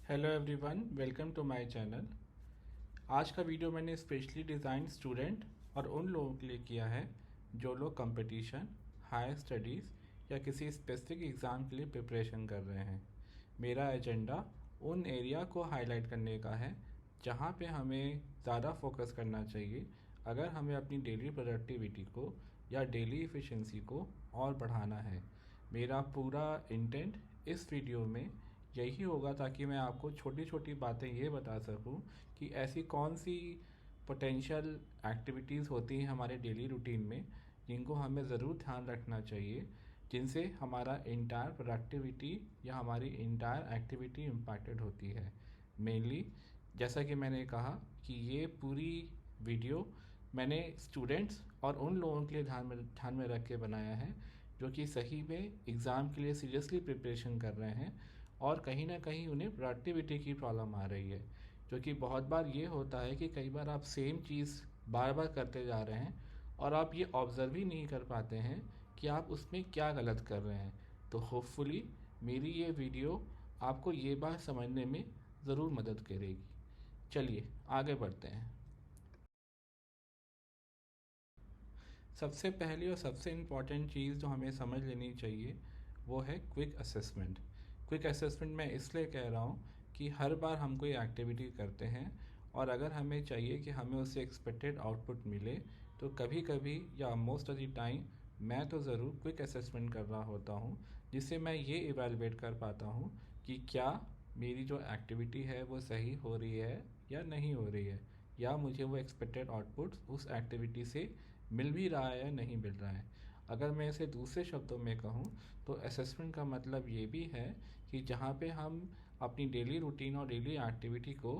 Hello everyone, welcome to my channel. आज का video मैंने स्पेशली डिज़ाइन स्टूडेंट और उन लोगों के लिए किया है जो लोग कंपटीशन, हायर स्टडीज़ या किसी स्पेसिफिक एग्ज़ाम के लिए प्रिपरेशन कर रहे हैं। मेरा एजेंडा उन एरिया को हाईलाइट करने का है जहाँ पे हमें ज़्यादा फोकस करना चाहिए अगर हमें अपनी डेली प्रोडक्टिविटी को या डेली एफिशिएंसी को और बढ़ाना है। मेरा पूरा इंटेंट इस वीडियो में यही होगा ताकि मैं आपको छोटी छोटी बातें ये बता सकूं कि ऐसी कौन सी पोटेंशियल एक्टिविटीज़ होती हैं हमारे डेली रूटीन में जिनको हमें ज़रूर ध्यान रखना चाहिए, जिनसे हमारा इंटायर प्रोडक्टिविटी या हमारी इंटायर एक्टिविटी इम्पैक्टेड होती है। मेनली जैसा कि मैंने कहा कि ये पूरी वीडियो मैंने स्टूडेंट्स और उन लोगों के लिए ध्यान में रख के बनाया है जो कि सही में एग्ज़ाम के लिए सीरियसली प्रिपरेशन कर रहे हैं और कहीं ना कहीं उन्हें प्रोडक्टिविटी की प्रॉब्लम आ रही है। जो कि बहुत बार ये होता है कि कई बार आप सेम चीज़ बार बार करते जा रहे हैं और आप ये ऑब्ज़र्व ही नहीं कर पाते हैं कि आप उसमें क्या गलत कर रहे हैं। तो होपफुली मेरी ये वीडियो आपको ये बात समझने में ज़रूर मदद करेगी। चलिए आगे बढ़ते हैं। सबसे पहली और सबसे इम्पॉर्टेंट चीज़ जो हमें समझ लेनी चाहिए वो है क्विक असेसमेंट। क्विक असेसमेंट मैं इसलिए कह रहा हूँ कि हर बार हम कोई एक्टिविटी करते हैं और अगर हमें चाहिए कि हमें उससे एक्सपेक्टेड आउटपुट मिले तो कभी कभी या मोस्ट ऑफ द टाइम मैं तो ज़रूर क्विक असेसमेंट कर रहा होता हूँ, जिससे मैं ये इवेलुएट कर पाता हूँ कि क्या मेरी जो एक्टिविटी है वो सही हो रही है या नहीं हो रही है, या मुझे वो एक्सपेक्टेड आउटपुट उस एक्टिविटी से मिल भी रहा है या नहीं मिल रहा है। अगर मैं इसे दूसरे शब्दों में कहूँ तो असेसमेंट का मतलब ये भी है कि जहाँ पे हम अपनी डेली रूटीन और डेली एक्टिविटी को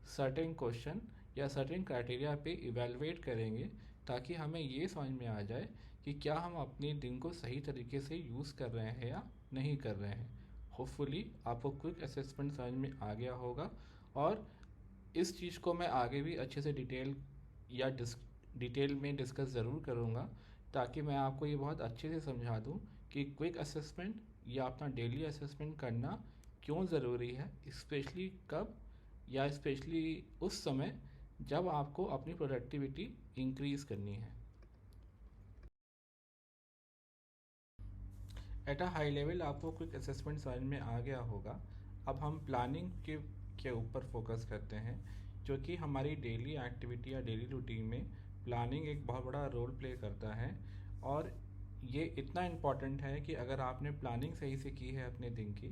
सर्टेन क्वेश्चन या सर्टेन क्राइटेरिया पे इवेलुएट करेंगे ताकि हमें ये समझ में आ जाए कि क्या हम अपने दिन को सही तरीके से यूज़ कर रहे हैं या नहीं कर रहे हैं। होपफुली आपको क्विक असेसमेंट समझ में आ गया होगा और इस चीज़ को मैं आगे भी अच्छे से या डिटेल में डिस्कस ज़रूर करूँगा ताकि मैं आपको ये बहुत अच्छे से समझा दूँ कि क्विक असेसमेंट या अपना डेली असेसमेंट करना क्यों ज़रूरी है, स्पेशली कब या स्पेशली उस समय जब आपको अपनी प्रोडक्टिविटी इंक्रीज़ करनी है। एट अ हाई लेवल आपको क्विक असेसमेंट समझ में आ गया होगा। अब हम प्लानिंग के ऊपर फोकस करते हैं, जो कि हमारी डेली एक्टिविटी या डेली रूटीन में प्लानिंग एक बहुत बड़ा रोल प्ले करता है। और ये इतना इम्पॉर्टेंट है कि अगर आपने प्लानिंग सही से की है अपने दिन की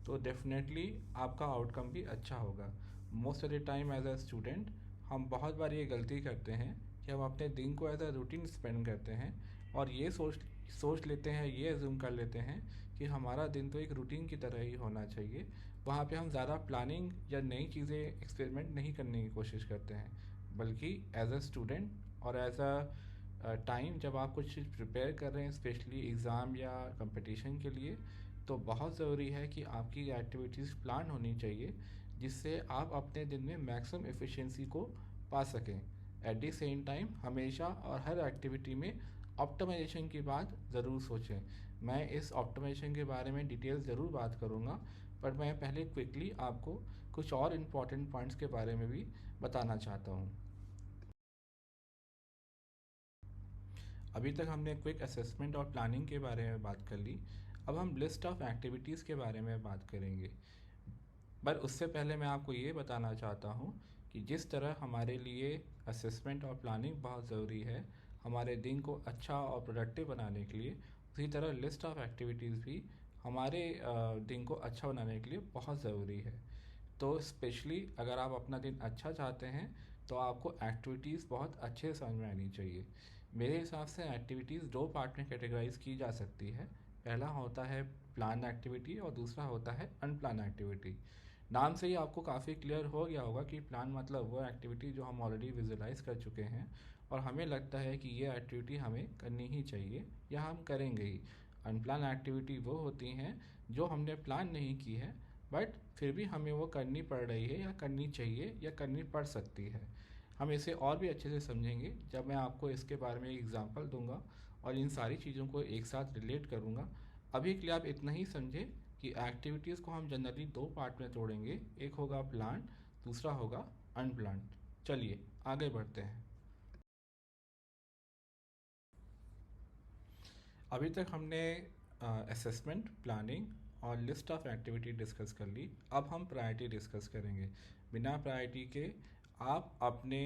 तो डेफिनेटली आपका आउटकम भी अच्छा होगा। Most of the time as a student हम बहुत बार ये गलती करते हैं कि हम अपने दिन को एज अ रूटीन स्पेंड करते हैं और ये सोच लेते हैं, ये एज्यूम कर लेते हैं कि हमारा दिन तो एक रूटीन की तरह ही होना चाहिए। वहाँ पे हम ज़्यादा प्लानिंग या नई चीज़ें एक्सपेरिमेंट नहीं करने की कोशिश करते हैं, बल्कि एज अ स्टूडेंट और एज अ टाइम जब आप कुछ चीज़ प्रिपेयर कर रहे हैं स्पेशली एग्ज़ाम या कंपटीशन के लिए, तो बहुत ज़रूरी है कि आपकी एक्टिविटीज़ प्लान होनी चाहिए जिससे आप अपने दिन में मैक्सिमम एफिशिएंसी को पा सकें। एट द सेम टाइम हमेशा और हर एक्टिविटी में ऑप्टिमाइजेशन की बात ज़रूर सोचें। मैं इस ऑप्टिमाइजेशन के बारे में डिटेल ज़रूर बात करूँगा, पर मैं पहले क्विकली आपको कुछ और इम्पॉर्टेंट पॉइंट्स के बारे में भी बताना चाहता हूँ। अभी तक हमने क्विक असेसमेंट और प्लानिंग के बारे में बात कर ली। अब हम लिस्ट ऑफ एक्टिविटीज़ के बारे में बात करेंगे। पर उससे पहले मैं आपको ये बताना चाहता हूँ कि जिस तरह हमारे लिए असेसमेंट और प्लानिंग बहुत ज़रूरी है हमारे दिन को अच्छा और प्रोडक्टिव बनाने के लिए, उसी तरह लिस्ट ऑफ एक्टिविटीज़ भी हमारे दिन को अच्छा बनाने के लिए बहुत ज़रूरी है। तो स्पेशली अगर आप अपना दिन अच्छा चाहते हैं तो आपको एक्टिविटीज़ बहुत अच्छे से समझ में आनी चाहिए। मेरे हिसाब से एक्टिविटीज़ दो पार्ट में कैटेगराइज की जा सकती है। पहला होता है प्लान एक्टिविटी और दूसरा होता है अनप्लान एक्टिविटी। नाम से ही आपको काफ़ी क्लियर हो गया होगा कि प्लान मतलब वो एक्टिविटी जो हम ऑलरेडी विजुलाइज कर चुके हैं और हमें लगता है कि ये एक्टिविटी हमें करनी ही चाहिए या हम करेंगे ही। अनप्लान एक्टिविटी वो होती हैं जो हमने प्लान नहीं की है बट फिर भी हमें वो करनी पड़ रही है या करनी चाहिए या करनी पड़ सकती है। हम इसे और भी अच्छे से समझेंगे जब मैं आपको इसके बारे में एक एग्जांपल दूंगा और इन सारी चीज़ों को एक साथ रिलेट करूंगा। अभी के लिए आप इतना ही समझें कि एक्टिविटीज़ को हम जनरली दो पार्ट में तोड़ेंगे, एक होगा प्लान, दूसरा होगा अनप्लान। चलिए आगे बढ़ते हैं। अभी तक हमने असेसमेंट, प्लानिंग और लिस्ट ऑफ एक्टिविटी डिस्कस कर ली। अब हम प्रायोरिटी डिस्कस करेंगे। बिना प्रायोरिटी के आप अपने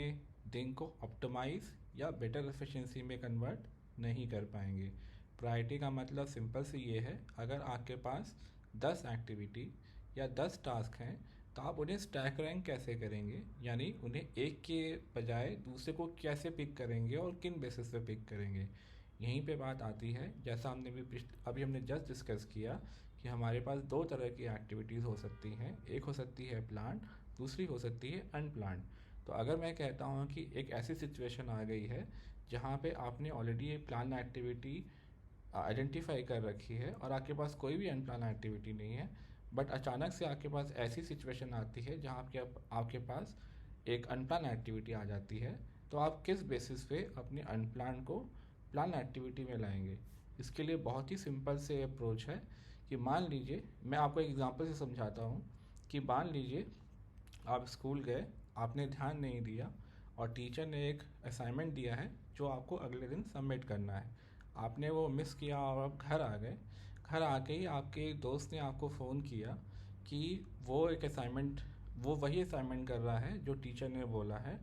दिन को ऑप्टिमाइज या बेटर एफिशिएंसी में कन्वर्ट नहीं कर पाएंगे। प्रायोरिटी का मतलब सिंपल से ये है, अगर आपके पास 10 एक्टिविटी या 10 टास्क हैं तो आप उन्हें स्टैक रैंक कैसे करेंगे, यानी उन्हें एक के बजाय दूसरे को कैसे पिक करेंगे और किन बेसिस पे पिक करेंगे। यहीं पे बात आती है, जैसा हमने अभी हमने जस्ट डिस्कस किया कि हमारे पास दो तरह की एक्टिविटीज़ हो सकती हैं। एक हो सकती है प्लान, दूसरी हो सकती है अनप्लान। तो अगर मैं कहता हूँ कि एक ऐसी सिचुएशन आ गई है जहाँ पे आपने ऑलरेडी एक प्लान एक्टिविटी आइडेंटिफाई कर रखी है और आपके पास कोई भी अनप्लान एक्टिविटी नहीं है, बट अचानक से आपके पास ऐसी सिचुएशन आती है जहाँ आपके पास एक अनप्लान एक्टिविटी आ जाती है, तो आप किस बेसिस पे अपने अनप्लान को प्लान एक्टिविटी में लाएंगे। इसके लिए बहुत ही सिंपल से अप्रोच है कि मान लीजिए, मैं आपको एक एग्जांपल से समझाता हूँ कि मान लीजिए आप स्कूल गए, आपने ध्यान नहीं दिया और टीचर ने एक असाइनमेंट दिया है जो आपको अगले दिन सबमिट करना है। आपने वो मिस किया और आप घर आ गए। घर आके ही आपके एक दोस्त ने आपको फ़ोन किया कि वो वही असाइनमेंट कर रहा है जो टीचर ने बोला है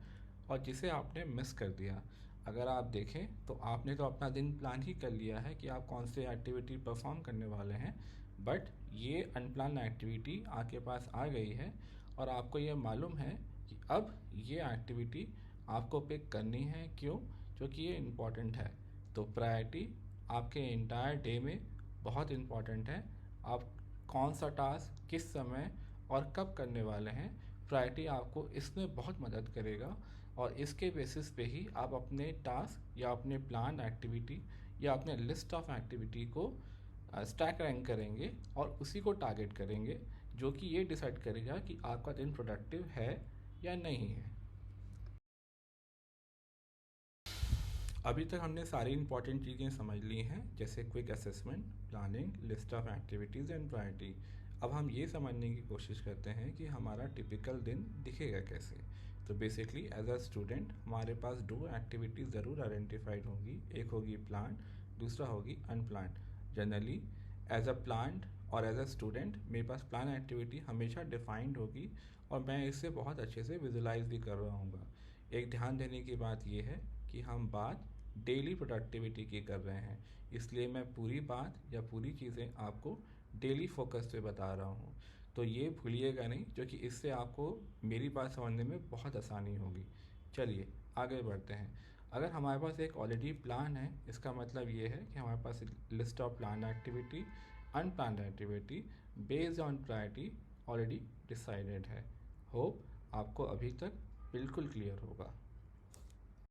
और जिसे आपने मिस कर दिया। अगर आप देखें तो आपने तो अपना दिन प्लान ही कर लिया है कि आप कौन से एक्टिविटी परफॉर्म करने वाले हैं, बट ये अनप्लान एक्टिविटी आपके पास आ गई है और आपको ये मालूम है कि अब ये एक्टिविटी आपको पिक करनी है। क्यों? क्योंकि ये इम्पॉर्टेंट है। तो प्रायोरिटी आपके इंटायर डे में बहुत इम्पॉर्टेंट है। आप कौन सा टास्क किस समय और कब करने वाले हैं, प्रायोरिटी आपको इसमें बहुत मदद करेगा और इसके बेसिस पे ही आप अपने टास्क या अपने प्लान एक्टिविटी या अपने लिस्ट ऑफ एक्टिविटी को स्टैक रैंक करेंगे और उसी को टारगेट करेंगे, जो कि ये डिसाइड करेगा कि आपका दिन प्रोडक्टिव है या नहीं है। अभी तक हमने सारी इंपॉर्टेंट चीज़ें समझ ली हैं, जैसे quick assessment, planning, list of activities and priority. अब हम ये समझने की कोशिश करते हैं कि हमारा टिपिकल दिन दिखेगा कैसे। तो बेसिकली एज अ स्टूडेंट हमारे पास दो एक्टिविटीज़ ज़रूर आइडेंटिफाइड होगी, एक होगी प्लान, दूसरा होगी unplan. Generally as a plan और एज अ स्टूडेंट मेरे पास प्लान एक्टिविटी हमेशा डिफाइंड होगी और मैं इसे बहुत अच्छे से विजुलाइज भी कर रहा हूँ। एक ध्यान देने की बात यह है कि हम बात डेली प्रोडक्टिविटी की कर रहे हैं, इसलिए मैं पूरी बात या पूरी चीज़ें आपको डेली फोकस पे बता रहा हूँ। तो ये भूलिएगा नहीं, क्योंकि इससे आपको मेरी बात समझने में बहुत आसानी होगी। चलिए आगे बढ़ते हैं। अगर हमारे पास एक ऑलरेडी प्लान है, इसका मतलब ये है कि हमारे पास list of plan activity, unplan activity based on priority already decided है। होप आपको अभी तक बिल्कुल क्लियर होगा।